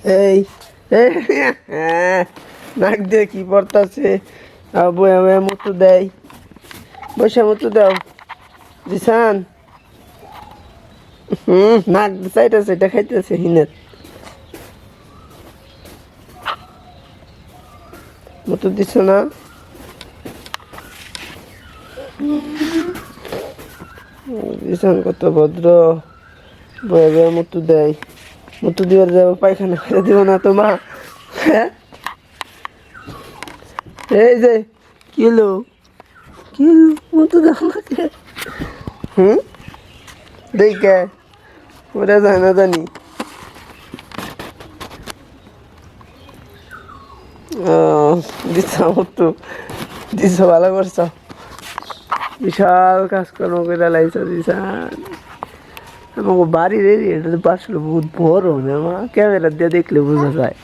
এই নাক দিয়ে কি পড়তাছে বয়া বয়া মতো দেয় বসে মতো দাও জিসান নাক চাইতেছে এটা খাইতেছে হিনের মতো দিছ না জিসান কত ভদ্র বয়া বয়া মতো দেয় মতো দিবার যাবো পায়খানা করে দিব না তো মা হ্যাঁ এই যে কিলো মতো দাও আমাকে দেখে ওরা যায় না জানি দিচ্ছ মতো দিচ্ছ ভালো করছ বিশাল কাজকর্ম করে লাইছ দিশান আমাকে বাড়ির এরিয়াটা তো আসলে বহুত বড় না মা ক্যামেরা দিয়ে দেখলে বোঝা যায়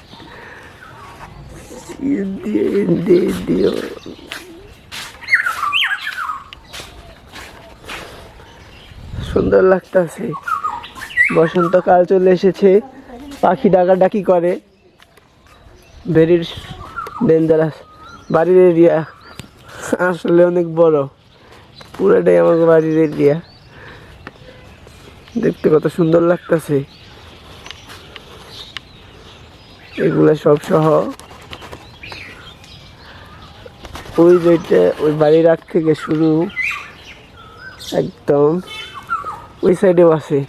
সুন্দর লাগতেছে বসন্তকাল চলে এসেছে পাখি ডাকাডাকি করে ভেরি ডেঞ্জারাস বাড়ির এরিয়া আসলে অনেক বড় পুরোটাই আমাকে বাড়ির এরিয়া দেখতে কত সুন্দর লাগতেছে এগুলা সব সহ ওই যেটা ওই বাড়ির আগ থেকে শুরু একদম ওই সাইডেও আছে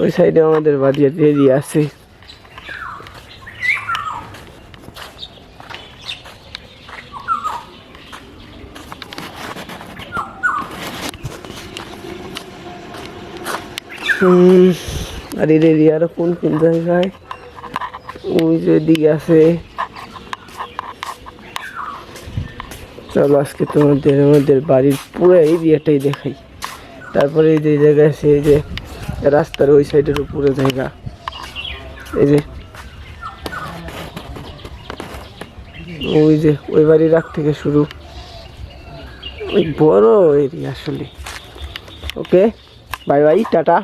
ওই সাইডে আমাদের বাড়ির এরিয়া আছে বাড়ির এরিয়া আরো কোন কোন জায়গায় ওই যে দিকে আছে চলো আজকে তোমাদের আমাদের বাড়ির পুরো এরিয়াটাই দেখাই তারপরে এই যে জায়গা আছে এই যে রাস্তার ওই সাইডের পুরো জায়গা এই যে ওই যে ওই বাড়ির আগ থেকে শুরু ওই বড় এরিয়া আসলে ওকে বাই বাই টাটা